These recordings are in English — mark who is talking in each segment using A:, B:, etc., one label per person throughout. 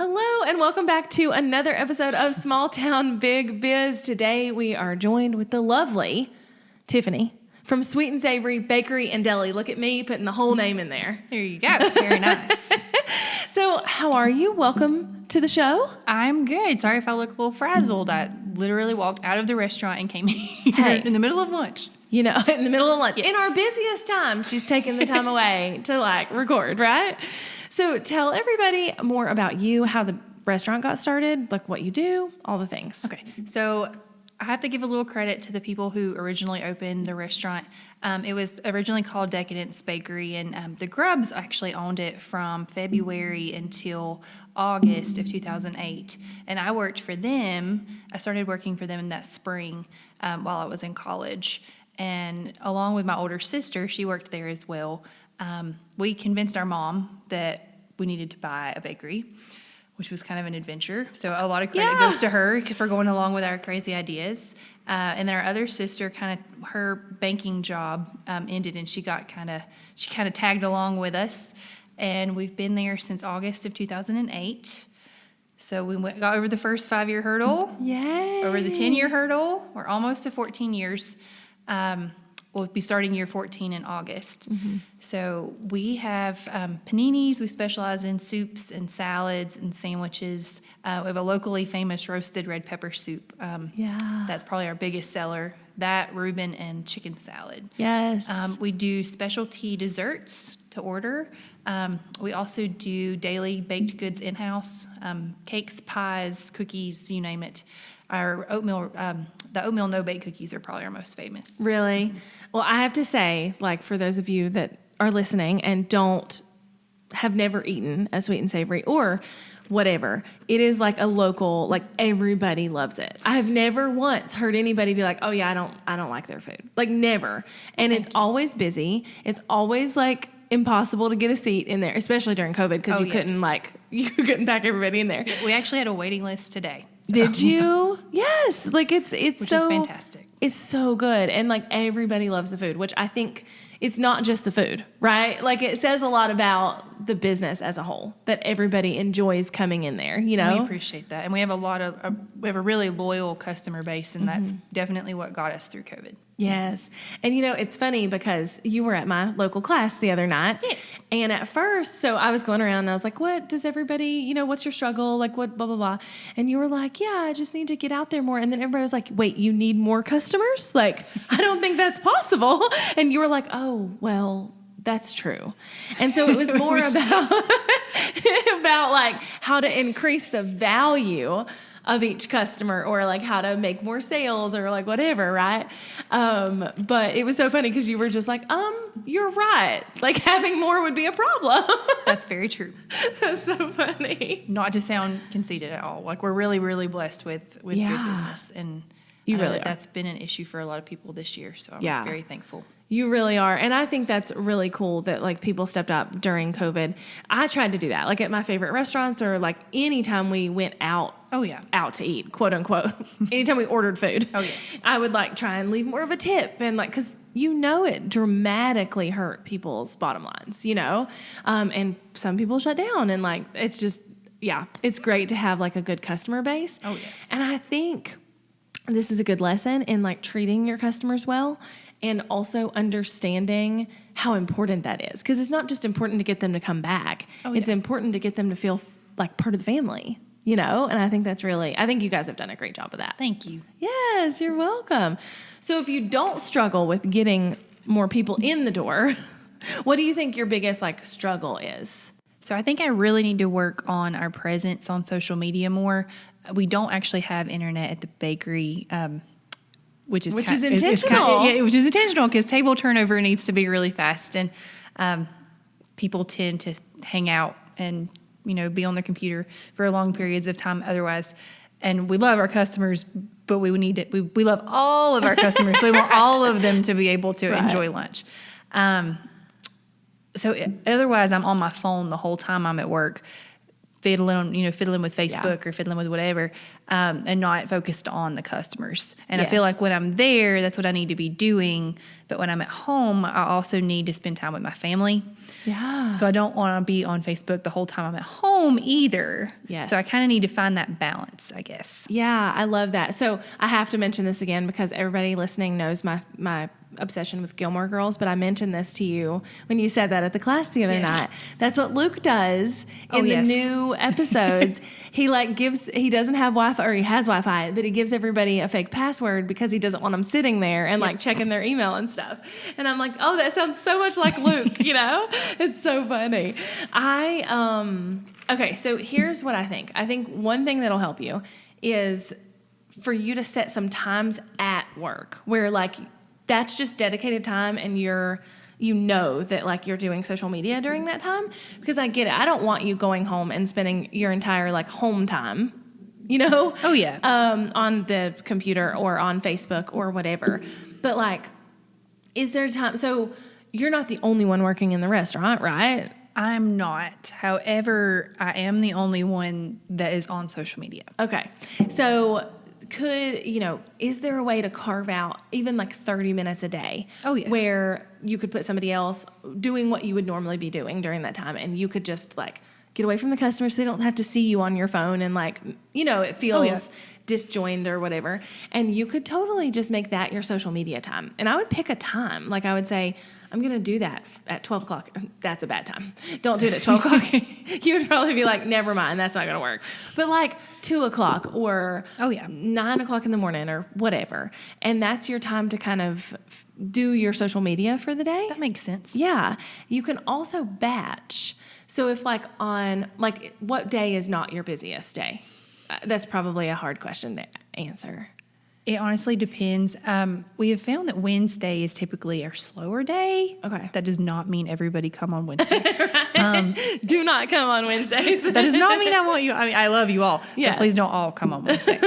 A: Hello and welcome back to another episode of Small Town Big Biz. Today we are joined with the lovely Tiffany from Sweet and Savory Bakery and Deli. Look at me putting the whole name in there.
B: There you go. Very nice.
A: So how are you? Welcome to the show.
B: I'm good. Sorry if I look a little frazzled. I literally walked out of the restaurant and came here in the middle of lunch.
A: You know, in the middle of lunch.
B: Yes.
A: In our busiest time, she's taking the time away to record, right? So tell everybody more about you, how the restaurant got started, like what you do, all the things.
B: Okay. So I have to give a little credit to the people who originally opened the restaurant. It was originally called Decadence Bakery, and the Grubbs actually owned it from February until August of 2008. And I worked for them. I started working for them in that spring while I was in college. And along with my older sister, she worked there as well. We convinced our mom that we needed to buy a bakery, which was kind of an adventure. So a lot of credit goes to her for going along with our crazy ideas. And then our other sister, her banking job ended, and she kind of tagged along with us. And we've been there since August of 2008. So we got over the first 5-year hurdle.
A: Yay.
B: Over the 10-year hurdle. We're almost to 14 years. We'll be starting year 14 in August. Mm-hmm. So we have paninis. We specialize in soups and salads and sandwiches. We have a locally famous roasted red pepper soup. That's probably our biggest seller. That, Reuben, and chicken salad.
A: Yes.
B: We do specialty desserts to order. We also do daily baked goods in-house, cakes, pies, cookies, you name it. Our oatmeal, the oatmeal no-bake cookies are probably our most famous.
A: Really? Mm-hmm. Well, I have to say, for those of you that are listening and have never eaten a Sweet and Savory or whatever, it is like a local, everybody loves it. I have never once heard anybody be like, oh yeah, I don't like their food. Never. And it's always busy. It's always impossible to get a seat in there, especially during COVID, because you couldn't pack everybody in there.
B: We actually had a waiting list today. So.
A: Did you? Yes. Which
B: is fantastic.
A: It's so good. And everybody loves the food, which I think it's not just the food, right? It says a lot about the business as a whole, that everybody enjoys coming in there, you know?
B: We appreciate that. And we have we have a really loyal customer base, and that's definitely what got us through COVID.
A: Yes. And it's funny because you were at my local class the other night.
B: Yes.
A: And at first, so I was going around and I was like, what does everybody, what's your struggle? What, blah, blah, blah. And you were like, yeah, I just need to get out there more. And then everybody was like, wait, you need more customers? I don't think that's possible. And you were like, oh, well, that's true. And so it was more about how to increase the value of each customer, or how to make more sales, or whatever, right? But it was so funny because you were just you're right. Having more would be a problem.
B: That's very true.
A: That's so funny.
B: Not to sound conceited at all. We're really, really blessed with good business, and
A: you really are.
B: That's been an issue for a lot of people this year. So I'm very thankful.
A: You really are. And I think that's really cool that people stepped up during COVID. I tried to do that, at my favorite restaurants, or anytime we went out.
B: Oh yeah.
A: Out to eat, quote unquote. Anytime we ordered food.
B: Oh yes.
A: I would try and leave more of a tip, and cause it dramatically hurt people's bottom lines, and some people shut down, and it's just, it's great to have a good customer base.
B: Oh yes.
A: And I think this is a good lesson in treating your customers well, and also understanding how important that is. Because it's not just important to get them to come back. Oh, it's important to get them to feel part of the family, And I think I think you guys have done a great job of that.
B: Thank you.
A: Yes, you're welcome. So if you don't struggle with getting more people in the door, what do you think your biggest struggle is?
B: So I think I really need to work on our presence on social media more. We don't actually have internet at the bakery, which is
A: intentional.
B: Which is intentional because table turnover needs to be really fast, and people tend to hang out and be on their computer for long periods of time otherwise. And we love our customers, but we love all of our customers, so we want all of them to be able to enjoy lunch. So otherwise, I'm on my phone the whole time I'm at work, fiddling with Facebook or fiddling with whatever, and not focused on the customers. And I feel like when I'm there, that's what I need to be doing. But when I'm at home, I also need to spend time with my family.
A: Yeah.
B: So I don't want to be on Facebook the whole time I'm at home either.
A: Yes.
B: So I kind of need to find that balance, I guess.
A: Yeah, I love that. So I have to mention this again because everybody listening knows my obsession with Gilmore Girls, but I mentioned this to you when you said that at the class the other night. That's what Luke does in the new episodes. He doesn't have Wi-Fi, or he has Wi-Fi, but he gives everybody a fake password because he doesn't want them sitting there and like checking their email and stuff. And I'm like, oh, that sounds so much like Luke, It's so funny. Okay, so here's what I think. I think one thing that'll help you is for you to set some times at work where like that's just dedicated time and that like you're doing social media during that time, because I get it. I don't want you going home and spending your entire like home time,
B: Oh yeah.
A: on the computer or on Facebook or whatever. But like, is there time? So you're not the only one working in the restaurant, right?
B: I'm not. However, I am the only one that is on social media.
A: Okay. So is there a way to carve out even like 30 minutes a day?
B: Oh, yeah.
A: Where you could put somebody else doing what you would normally be doing during that time, and you could just like get away from the customers so they don't have to see you on your phone and like, it feels disjointed or whatever. And you could totally just make that your social media time. And I would pick a time. Like I would say, I'm going to do that at 12 o'clock. That's a bad time. Don't do it at 12 o'clock. You would probably be like, never mind, that's not going to work. But like 2 o'clock or 9 o'clock in the morning or whatever. And that's your time to kind of do your social media for the day.
B: That makes sense.
A: Yeah. You can also batch. So if like what day is not your busiest day? That's probably a hard question to answer.
B: It honestly depends. We have found that Wednesday is typically our slower day.
A: Okay.
B: That does not mean everybody come on Wednesday.
A: Do not come on Wednesdays.
B: That does not mean I want you. I mean, I love you all.
A: Yeah.
B: But please don't all come on Wednesday.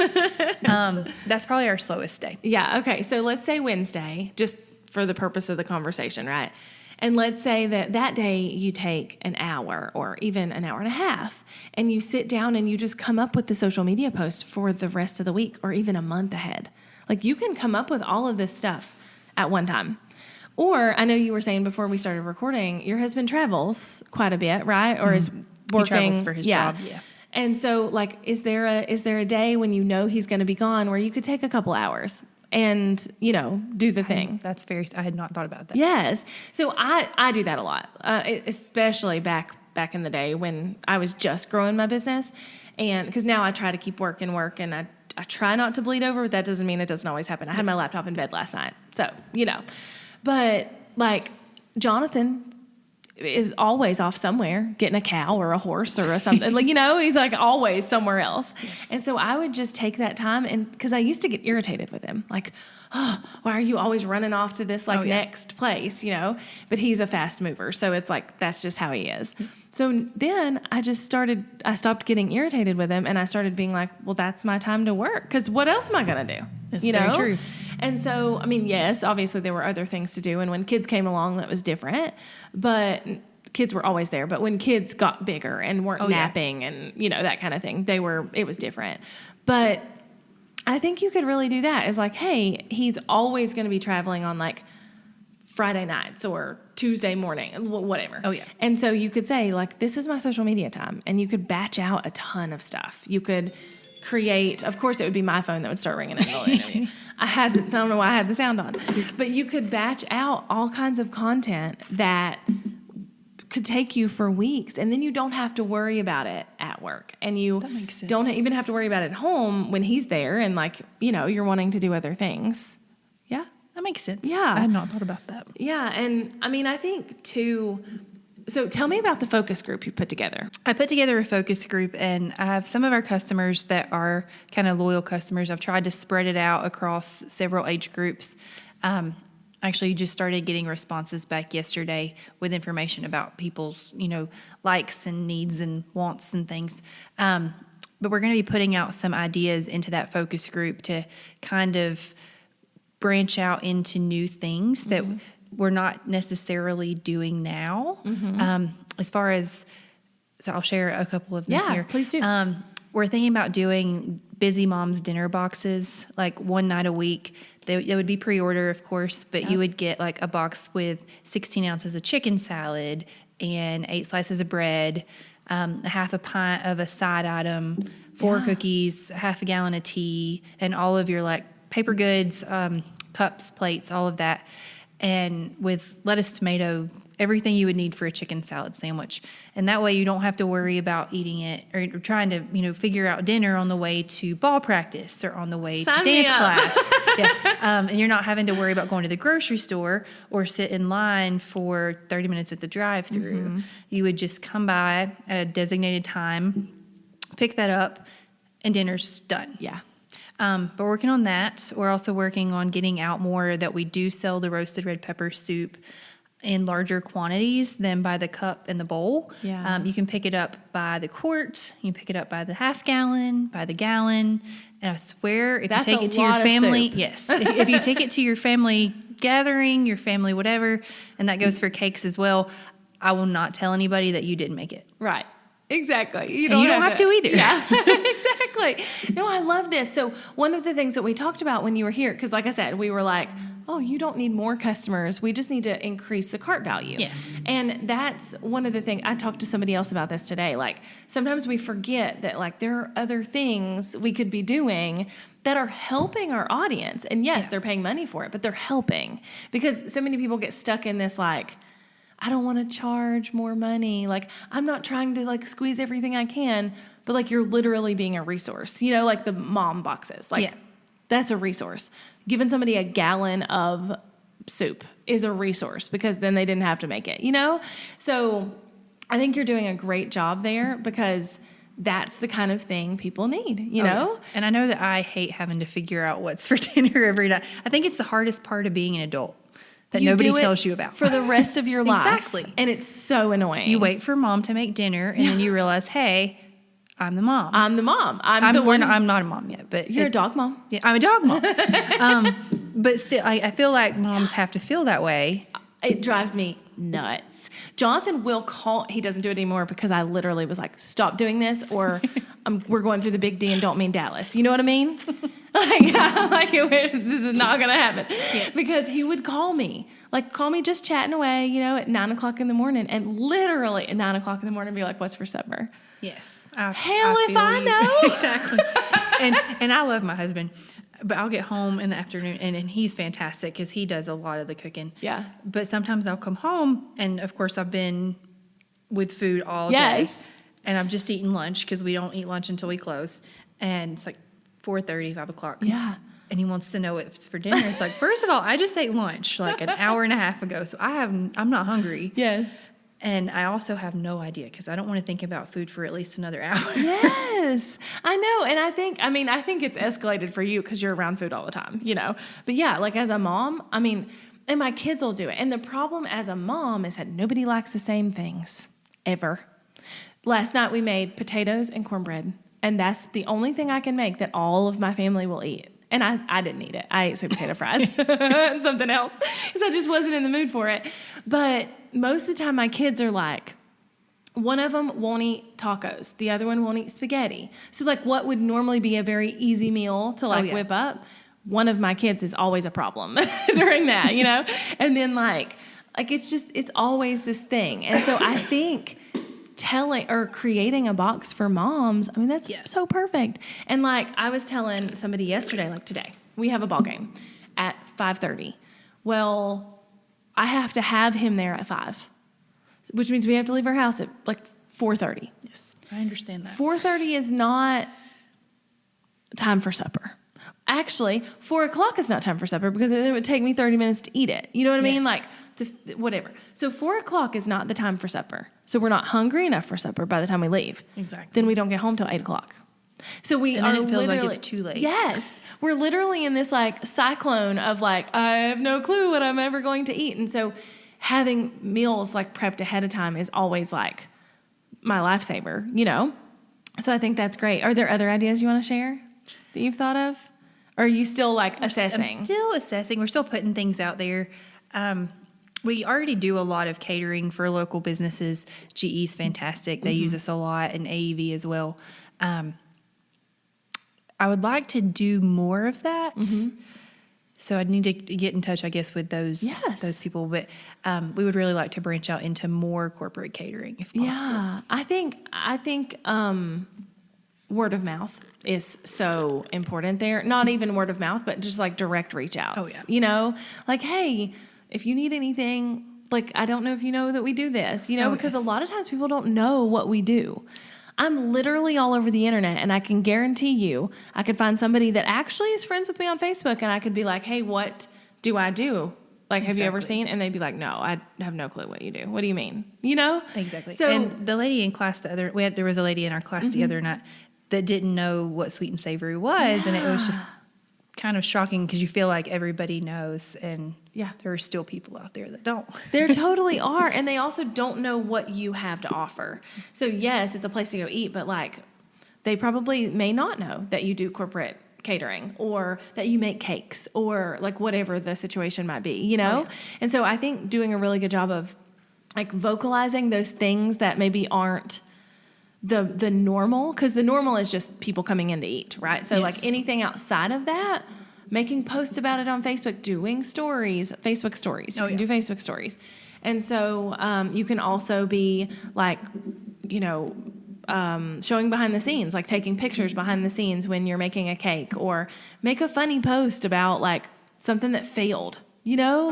B: That's probably our slowest day.
A: Yeah. Okay. So let's say Wednesday, just for the purpose of the conversation, right? And let's say that day you take an hour or even an hour and a half and you sit down and you just come up with the social media post for the rest of the week or even a month ahead. Like you can come up with all of this stuff at one time. Or I know you were saying before we started recording, your husband travels quite a bit, right? Or is working.
B: He travels for his job, yeah.
A: And so like, is there a day when he's going to be gone where you could take a couple hours and, do the thing?
B: That's I had not thought about that.
A: Yes. So I do that a lot, especially back in the day when I was just growing my business. And because now I try to keep work and I try not to bleed over, but that doesn't mean it doesn't always happen. I had my laptop in bed last night. So, but like Jonathan is always off somewhere getting a cow or a horse or something. Like, he's like always somewhere else. Yes. And so I would just take that time, and because I used to get irritated with him, like, oh, why are you always running off to this next place, But he's a fast mover. So it's like, that's just how he is. So then I stopped getting irritated with him, and I started being like, well, that's my time to work. Because what else am I going to do?
B: That's very true.
A: And so, I mean, yes, obviously there were other things to do. And when kids came along, that was different. But kids were always there. But when kids got bigger and weren't napping and, that kind of thing, it was different. But I think you could really do that. It's like, hey, he's always going to be traveling on like Friday nights or Tuesday morning, whatever.
B: Oh, yeah.
A: And so you could say, like, this is my social media time. And you could batch out a ton of stuff. You could create, of course, it would be my phone that would start ringing in the middle of the interview. I don't know why I had the sound on. But you could batch out all kinds of content that could take you for weeks, and then you don't have to worry about it at work, and you don't even have to worry about it at home when he's there and like, you're wanting to do other things. Yeah.
B: That makes sense.
A: Yeah.
B: I had not thought about that.
A: Yeah. And I mean, I think too, so tell me about the focus group you put together.
B: I put together a focus group, and I have some of our customers that are kind of loyal customers. I've tried to spread it out across several age groups. Actually just started getting responses back yesterday with information about people's, likes and needs and wants and things. But we're going to be putting out some ideas into that focus group to kind of branch out into new things that we're not necessarily doing now. As far as So I'll share a couple of them
A: Yeah,
B: here.
A: please do.
B: We're thinking about doing busy moms dinner boxes, like one night a week. They would be pre-order, of course, but you would get like a box with 16 ounces of chicken salad and 8 slices of bread, a half a pint of a side item, 4 cookies, half a gallon of tea, and all of your like paper goods, cups, plates, all of that. And with lettuce, tomato, everything you would need for a chicken salad sandwich. And that way you don't have to worry about eating it or trying to, figure out dinner on the way to ball practice or on the way
A: Sign
B: to
A: me
B: dance
A: up.
B: class. And you're not having to worry about going to the grocery store or sit in line for 30 minutes at the drive-thru. You would just come by at a designated time, pick that up, and dinner's done.
A: Yeah.
B: But working on that. We're also working on getting out more that we do sell the roasted red pepper soup in larger quantities than by the cup and the bowl.
A: Yeah.
B: You can pick it up by the quart. You can pick it up by the half gallon, by the gallon. And I swear, if
A: That's
B: you take
A: a
B: it to your
A: lot of
B: family,
A: soup.
B: yes, if you take it to your family gathering, your family whatever, and that goes for cakes as well, I will not tell anybody that you didn't make it.
A: Right. Exactly. You
B: And you don't have to either.
A: Yeah, exactly. No, I love this. So one of the things that we talked about when you were here, because like I said, we were like, oh, you don't need more customers. We just need to increase the cart value.
B: Yes.
A: And that's one of the things, I talked to somebody else about this today. Like sometimes we forget that like there are other things we could be doing that are helping our audience. And yes, they're paying money for it, but they're helping. Because so many people get stuck in this like, I don't want to charge more money. Like, I'm not trying to like squeeze everything I can, but like you're literally being a resource, like the mom boxes. Like that's a resource. Giving somebody a gallon of soup is a resource because then they didn't have to make it, So I think you're doing a great job there because that's the kind of thing people need, you know?
B: Yeah. And I know that I hate having to figure out what's for dinner every night. I think it's the hardest part of being an adult. That nobody tells you about.
A: For the rest of your life.
B: Exactly.
A: And it's so annoying.
B: You wait for mom to make dinner, and then you realize, hey, I'm the mom.
A: I'm the mom.
B: I'm not a mom yet, but
A: you're a dog mom.
B: Yeah, I'm a dog mom. But still, I feel like moms have to feel that way.
A: It drives me nuts. Jonathan will call. He doesn't do it anymore because I literally was like, stop doing this or we're going through the big D and don't mean Dallas. You know what I mean? This is not going to happen.
B: Yes.
A: Because he would call me just chatting away, at 9 o'clock in the morning and literally at 9 o'clock in the morning be like, what's for supper?
B: Yes.
A: If I know.
B: Exactly. And I love my husband. But I'll get home in the afternoon, and he's fantastic because he does a lot of the cooking.
A: Yeah.
B: But sometimes I'll come home, and, of course, I've been with food all day.
A: Yes.
B: And I've just eaten lunch because we don't eat lunch until we close. And it's like 4:30, 5 o'clock.
A: Yeah.
B: And he wants to know if it's for dinner. It's like, first of all, I just ate lunch like an hour and a half ago, so I'm not hungry.
A: Yes.
B: And I also have no idea because I don't want to think about food for at least another hour.
A: Yes, I know. And I think it's escalated for you because you're around food all the time, But yeah, like as a mom, and my kids will do it. And the problem as a mom is that nobody likes the same things ever. Last night we made potatoes and cornbread. And that's the only thing I can make that all of my family will eat. And I didn't eat it. I ate sweet potato fries and something else because I just wasn't in the mood for it. But most of the time my kids are like, one of them won't eat tacos. The other one won't eat spaghetti. So like what would normally be a very easy meal to whip up, one of my kids is always a problem during that, And then like it's always this thing. And so I think telling or creating a box for moms, that's so perfect. And like I was telling somebody yesterday, like today, we have a ball game at 5:30. Well, I have to have him there at 5, which means we have to leave our house at like 4:30.
B: Yes, I understand that.
A: 4:30 is not time for supper. Actually, 4 o'clock is not time for supper because it would take me 30 minutes to eat it. You know what I mean? Like, whatever. So 4 o'clock is not the time for supper. So we're not hungry enough for supper by the time we leave.
B: Exactly.
A: Then we don't get home till 8 o'clock. So
B: and then it feels like it's too late.
A: Yes. We're literally in this like cyclone of like, I have no clue what I'm ever going to eat. And so having meals like prepped ahead of time is always like my lifesaver, So I think that's great. Are there other ideas you want to share that you've thought of? Or are you still like assessing?
B: I'm still assessing. We're still putting things out there. We already do a lot of catering for local businesses. GE's fantastic. They use us a lot, and AEV as well. I would like to do more of that. So I'd need to get in touch, I guess, with those people. But we would really like to branch out into more corporate catering if possible.
A: Yeah, I think word of mouth is so important there. Not even word of mouth, but just like direct reach outs.
B: Oh, yeah.
A: You know, like, hey, if you need anything, like, I don't know if you know that we do this, you know, because a lot of times people don't know what we do. I'm literally all over the internet, and I can guarantee you I could find somebody that actually is friends with me on Facebook, and I could be like, hey, what do I do? Like, have you ever seen? And they'd be like, no, I have no clue what you do. What do you mean? You know?
B: Exactly.
A: So,
B: and the lady in class there was a lady in our class the other night that didn't know what sweet and savory was, and it was just kind of shocking because you feel like everybody knows, and there are still people out there that don't.
A: There totally are, and they also don't know what you have to offer. So yes, it's a place to go eat, but like they probably may not know that you do corporate catering or that you make cakes or like whatever the situation might be, you know? Oh, yeah. And so I think doing a really good job of like vocalizing those things that maybe aren't the normal, because the normal is just people coming in to eat, right? So like anything outside of that, making posts about it on Facebook, doing stories, Facebook stories. You can do Facebook stories. And so you can also be like, you know, showing behind the scenes, like taking pictures behind the scenes when you're making a cake, or make a funny post about like something that failed, you know,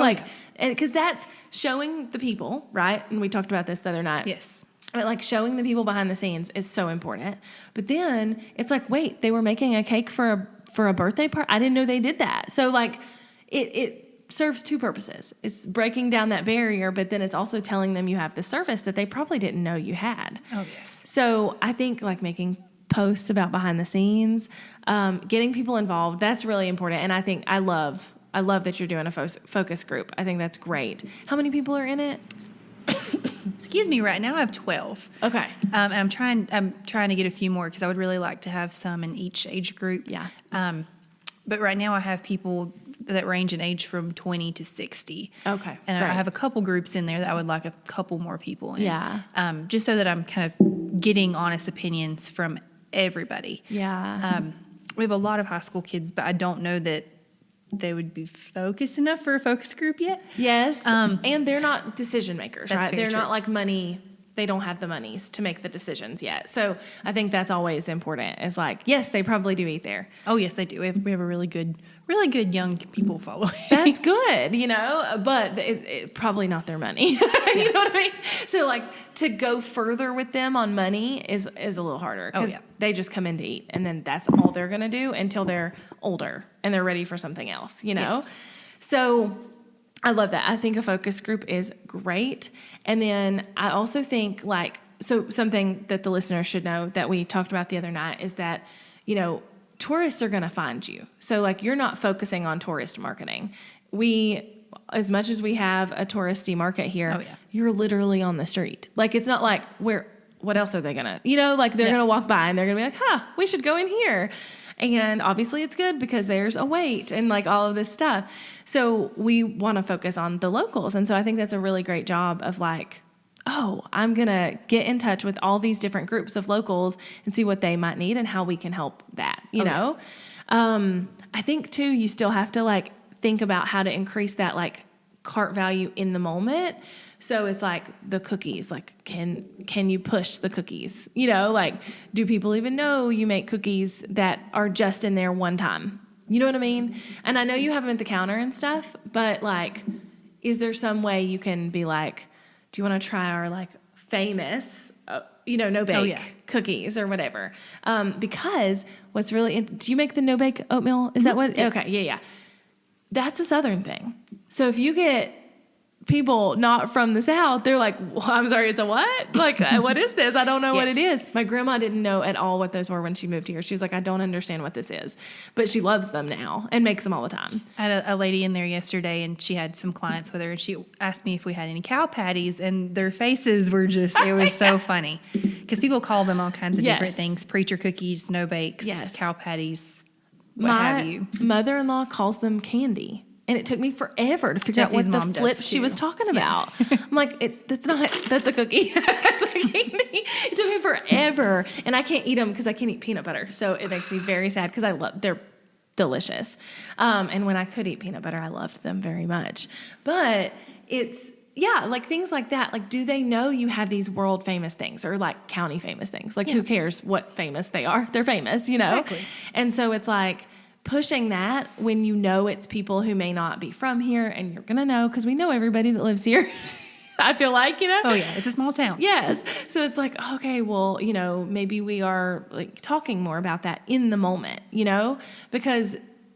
A: because that's showing the people, right? And we talked about this the other night.
B: Yes.
A: But like showing the people behind the scenes is so important. But then it's like, wait, they were making a cake for a birthday party? I didn't know they did that. So like it serves two purposes. It's breaking down that barrier, but then it's also telling them you have the service that they probably didn't know you had.
B: Oh, yes.
A: So I think like making posts about behind the scenes, getting people involved, that's really important. And I think I love that you're doing a focus group. I think that's great. How many people are in it?
B: Excuse me. Right now I have 12.
A: Okay.
B: And I'm trying to get a few more because I would really like to have some in each age group.
A: Yeah.
B: But right now I have people that range in age from 20 to 60.
A: Okay.
B: And I have a couple groups in there that I would like a couple more people in.
A: Yeah.
B: Just so that I'm kind of getting honest opinions from everybody.
A: Yeah.
B: We have a lot of high school kids, but I don't know that they would be focused enough for a focus group yet.
A: Yes. And they're not decision makers, right? They're
B: true.
A: not like money. They don't have the monies to make the decisions yet. So I think that's always important. Is like, yes, they probably do eat there.
B: Oh, yes, they do. We have a really good young people following.
A: That's good, you know, but it probably not their money. You know what I mean? So like to go further with them on money is a little harder because they just come in to eat, and then that's all they're going to do until they're older and they're ready for something else, you know? Yes. So I love that. I think a focus group is great. And then I also think like, so something that the listeners should know that we talked about the other night is that, you know, tourists are going to find you. So like you're not focusing on tourist marketing. As much as we have a touristy market here, you're literally on the street. Like it's not like what else are they going to, you know, like they're going to walk by and they're going to be like, we should go in here. And obviously it's good because there's a wait and like all of this stuff. So we want to focus on the locals. And so I think that's a really great job of like, I'm going to get in touch with all these different groups of locals and see what they might need and how we can help that, you know? I think too, you still have to like think about how to increase that like cart value in the moment. So it's like the cookies, like can you push the cookies? You know, like do people even know you make cookies that are just in there one time? You know what I mean? And I know you have them at the counter and stuff, but like, is there some way you can be like, do you want to try our like famous, no bake cookies or whatever? Because what's really, do you make the no bake oatmeal? Is that what? Okay. Yeah. That's a Southern thing. So if you get people not from the South, they're like, well, I'm sorry, it's a what? Like, what is this? I don't know what it is. My grandma didn't know at all what those were when she moved here. She was like, I don't understand what this is. But she loves them now and makes them all the time.
B: I had a lady in there yesterday, and she had some clients with her, and she asked me if we had any cow patties, and their faces were just, it was so funny. Because people call them all kinds of different things. Preacher cookies, no bakes, cow patties, what have you.
A: My mother-in-law calls them candy. And it took me forever to figure out what
B: Jesse's
A: the
B: mom does
A: flip she
B: too.
A: was talking about. I'm like, that's a cookie. That's a candy. It took me forever. And I can't eat them because I can't eat peanut butter. So it makes me very sad because they're delicious. And when I could eat peanut butter, I loved them very much. But like things like that. Like, do they know you have these world famous things or like county famous things? Like, who cares what famous they are? They're famous,
B: Exactly.
A: And so it's like, pushing that when you know it's people who may not be from here, and you're going to know because we know everybody that lives here. I feel like,
B: Oh, yeah. It's a small town.
A: Yes. So it's like, okay, well, maybe we are like talking more about that in the moment, because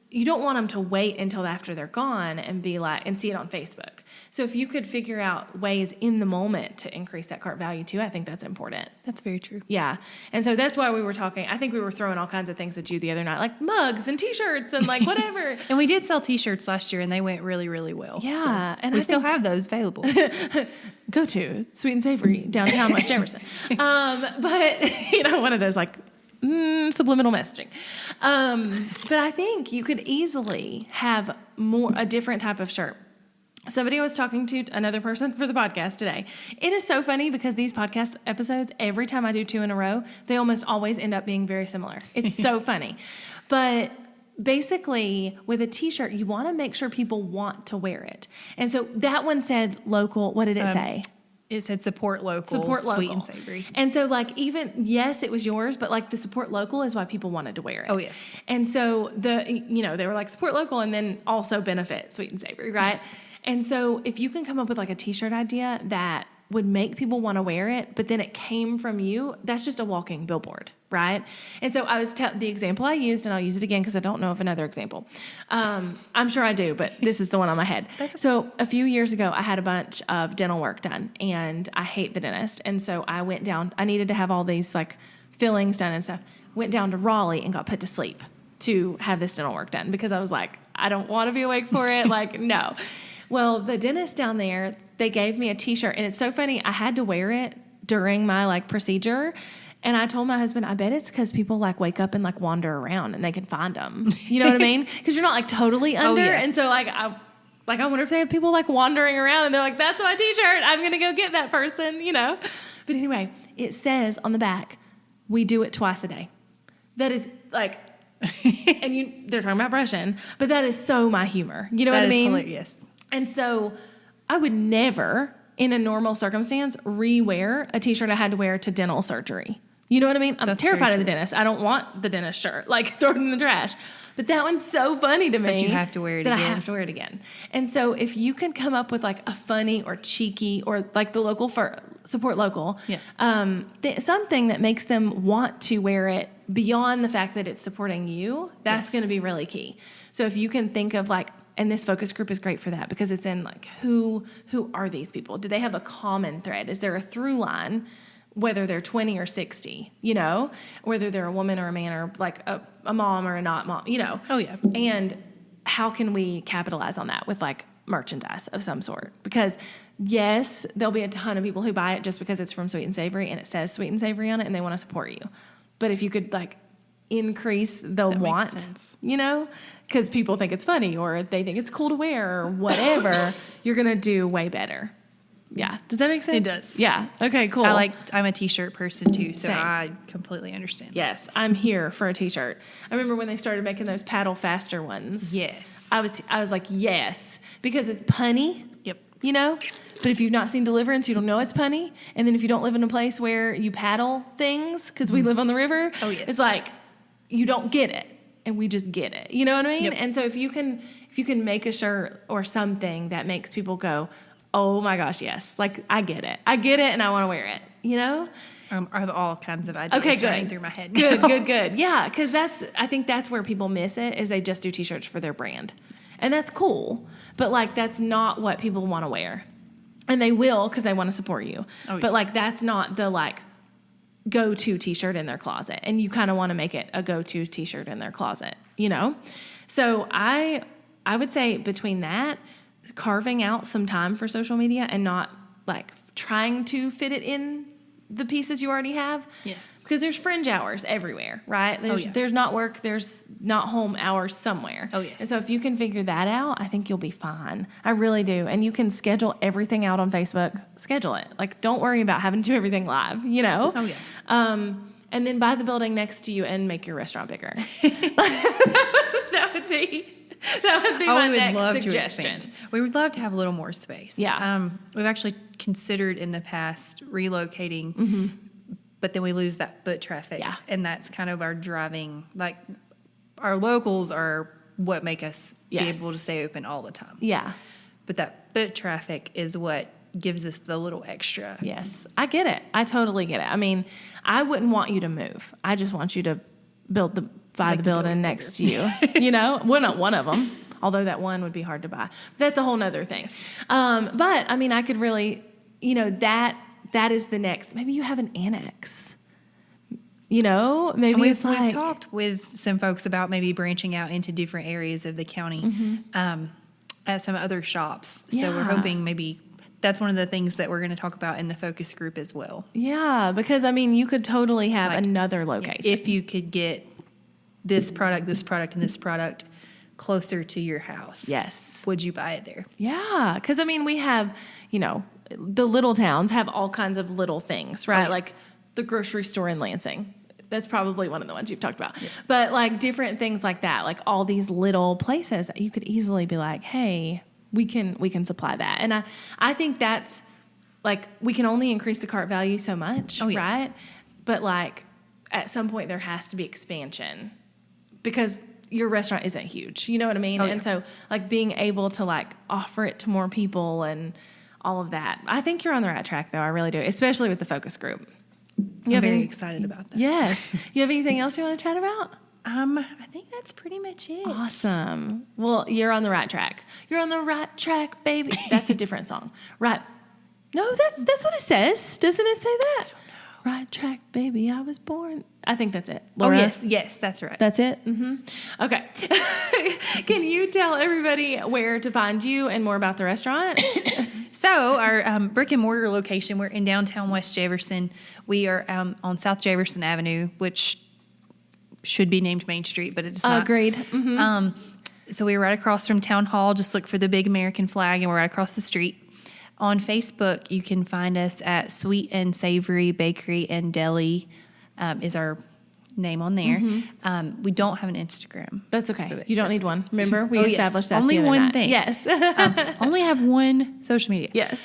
A: you don't want them to wait until after they're gone and be like, and see it on Facebook. So if you could figure out ways in the moment to increase that cart value too, I think that's important.
B: That's very true.
A: Yeah. And so that's why we were talking. I think we were throwing all kinds of things at you the other night, like mugs and T-shirts and like whatever.
B: And we did sell T-shirts last year, and they went really, really well.
A: Yeah.
B: So
A: and
B: we
A: I
B: still have those available.
A: Go to Sweet and Savory downtown West Jefferson. But, one of those like subliminal messaging. But I think you could easily have a different type of shirt. Somebody was talking to another person for the podcast today. It is so funny because these podcast episodes, every time I do 2 in a row, they almost always end up being very similar. It's so funny. But basically, with a T-shirt, you want to make sure people want to wear it. And so that one said local. What did it say?
B: It said support local, sweet and savory.
A: And so like yes, it was yours, but like the support local is why people wanted to wear it.
B: Oh, yes.
A: And so they were like support local and then also benefit sweet and savory, right?
B: Yes.
A: And so if you can come up with like a T-shirt idea that would make people want to wear it, but then it came from you, that's just a walking billboard, right? And so I was the example I used, and I'll use it again because I don't know of another example. I'm sure I do, but this is the one on my head. So a few years ago, I had a bunch of dental work done, and I hate the dentist. And so I went down. I needed to have all these like fillings done and stuff. Went down to Raleigh and got put to sleep to have this dental work done because I was like, I don't want to be awake for it. Like, no. Well, the dentist down there, they gave me a T-shirt, and it's so funny. I had to wear it during my like procedure, and I told my husband, I bet it's because people like wake up and like wander around and they can find them. You know what I mean? Because you're not like totally under, and so like I wonder if they have people like wandering around and they're like, that's my T-shirt. I'm gonna go get that person, But anyway, it says on the back, we do it twice a day. That is like. And they're talking about brushing, but that is so my humor. You know what I mean?
B: That is hilarious.
A: And so I would never, in a normal circumstance, rewear a T-shirt I had to wear to dental surgery. You know what I mean? I'm terrified of the dentist. I don't want the dentist shirt. Like, throw it in the trash. But that one's so funny to me.
B: But you have to wear it again.
A: I have to wear it again. And so if you can come up with like a funny or cheeky or like the local support local, something that makes them want to wear it beyond the fact that it's supporting you, that's going to be really key. So if you can think of like, and this focus group is great for that because it's in like, who are these people? Do they have a common thread? Is there a through line, whether they're 20 or 60, whether they're a woman or a man or like a mom or a not mom,
B: Oh, yeah.
A: And how can we capitalize on that with like merchandise of some sort? Because yes, there'll be a ton of people who buy it just because it's from Sweet and Savory and it says Sweet and Savory on it and they want to support you. But if you could like increase the want, because people think it's funny or they think it's cool to wear or whatever, you're going to do way better. Yeah. Does that make sense?
B: It does.
A: Yeah. Okay, cool.
B: I'm a T-shirt person too, so
A: Same.
B: I completely understand.
A: Yes, I'm here for a T-shirt. I remember when they started making those paddle faster ones.
B: Yes.
A: I was like, yes, because it's punny.
B: Yep.
A: But if you've not seen Deliverance, you don't know it's punny. And then if you don't live in a place where you paddle things, because we live on the river, it's like you don't get it, and we just get it. You know what I mean?
B: Yep.
A: And so if you can make a shirt or something that makes people go, oh my gosh, yes, like I get it, and I want to wear it.
B: I have all kinds of ideas running through my head.
A: Good. Yeah, because I think that's where people miss it is they just do T-shirts for their brand, and that's cool. But like that's not what people want to wear, and they will because they want to support you. But like that's not the like go-to T-shirt in their closet, and you kind of want to make it a go-to T-shirt in their closet. So I would say between that, carving out some time for social media and not like trying to fit it in the pieces you already have.
B: Yes.
A: Because there's fringe hours everywhere, right? There's not work, there's not home hours somewhere.
B: Oh, yes.
A: And so if you can figure that out, I think you'll be fine. I really do. And you can schedule everything out on Facebook. Schedule it. Like, don't worry about having to do everything live, you know?
B: Oh, yeah.
A: And then buy the building next to you and make your restaurant bigger. That would be my next suggestion.
B: We would love to have a little more space.
A: Yeah.
B: We've actually considered in the past relocating, but then we lose that foot traffic.
A: Yeah.
B: And that's kind of our driving, like our locals are what make us be able to stay open all the time.
A: Yeah.
B: But that foot traffic is what gives us the little extra.
A: Yes. I get it. I totally get it. I mean, I wouldn't want you to move. I just want you to buy the building next to you. You know, well, not one of them, although that one would be hard to buy. But that's a whole nother thing. But I mean, I could really, you know, that is the next. Maybe you have an annex. You know, maybe
B: we've talked with some folks about maybe branching out into different areas of the county at some other shops. So we're hoping maybe that's one of the things that we're going to talk about in the focus group as well.
A: Yeah, because I mean, you could totally have another location.
B: If you could get this product, and this product closer to your house.
A: Yes.
B: Would you buy it there?
A: Yeah, because I mean, we have, you know, the little towns have all kinds of little things, right?
B: Oh, yeah.
A: Like the grocery store in Lansing. That's probably one of the ones you've talked about. Yeah. But like different things like that, like all these little places that you could easily be like, hey, we can supply that. And I think that's like, we can only increase the cart value so much, right? But like at some point there has to be expansion because your restaurant isn't huge. You know what I mean? And so like being able to like offer it to more people and all of that. I think you're on the right track though. I really do, especially with the focus group.
B: I'm very excited about that.
A: Yes. You have anything else you want to chat about?
B: I think that's pretty much it.
A: Awesome. Well, you're on the right track. You're on the right track, baby. That's a different song. Right. No, that's what it says. Doesn't it say that? I don't know. Right track, baby. I was born. I think that's it. Laura?
B: Oh, yes, that's right.
A: That's it? Mm-hmm. Okay. Can you tell everybody where to find you and more about the restaurant?
B: So our brick and mortar location, we're in downtown West Jefferson. We are on South Jefferson Avenue, which should be named Main Street, but it's not.
A: Agreed. Mm-hmm.
B: So we're right across from Town Hall. Just look for the big American flag, and we're right across the street. On Facebook, you can find us at Sweet and Savory Bakery and Deli is our name on there. Mm-hmm. We don't have an Instagram.
A: That's okay. You don't need one. Remember, we established that
B: only
A: the other
B: one
A: night.
B: thing.
A: Yes.
B: Only have one social media.
A: Yes.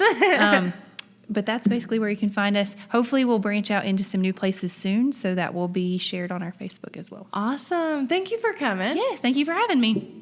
B: But that's basically where you can find us. Hopefully, we'll branch out into some new places soon, so that will be shared on our Facebook as well.
A: Awesome. Thank you for coming.
B: Yes, thank you for having me.